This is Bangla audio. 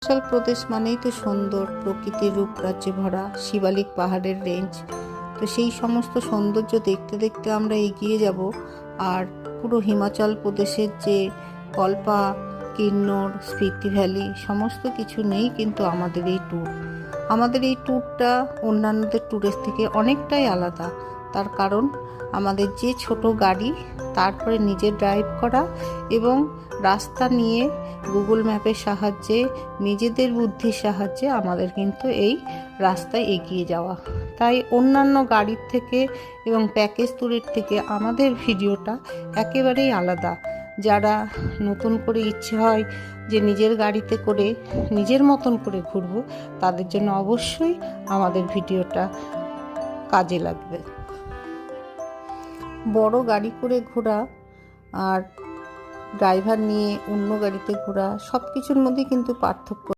হিমাচল প্রদেশ মানেই তো সুন্দর, প্রকৃতির রূপরাজ্যে ভরা শিবালিক পাহাড়ের রেঞ্জ। তো সেই সমস্ত সৌন্দর্য দেখতে দেখতে আমরা এগিয়ে যাব। আর পুরো হিমাচল প্রদেশের যে কল্পা, কিন্নর, স্পিতি ভ্যালি সমস্ত কিছু নেই কিন্তু আমাদের এই ট্যুরটা অন্যান্যদের ট্যুরের থেকে অনেকটাই আলাদা। তার কারণ আমাদের যে ছোট গাড়ি, তারপরে নিজে ড্রাইভ করা এবং রাস্তা নিয়ে গুগল ম্যাপের সাহায্যে, নিজেদের বুদ্ধির সাহায্যে আমাদের কিন্তু এই রাস্তায় এগিয়ে যাওয়া। তাই অন্যান্য গাড়ির থেকে এবং প্যাকেজ ট্যুরের থেকে আমাদের ভিডিওটা একেবারেই আলাদা। যারা নতুন করে ইচ্ছে হয় যে নিজের গাড়িতে করে নিজের মতন করে ঘুরবো, তাদের জন্য অবশ্যই আমাদের ভিডিওটা কাজে লাগবে। বড় গাড়ি করে ঘোরা আর ড্রাইভার নিয়ে অন্য গাড়িতে ঘোরা সব কিছুর মধ্যে কিন্তু পার্থক্য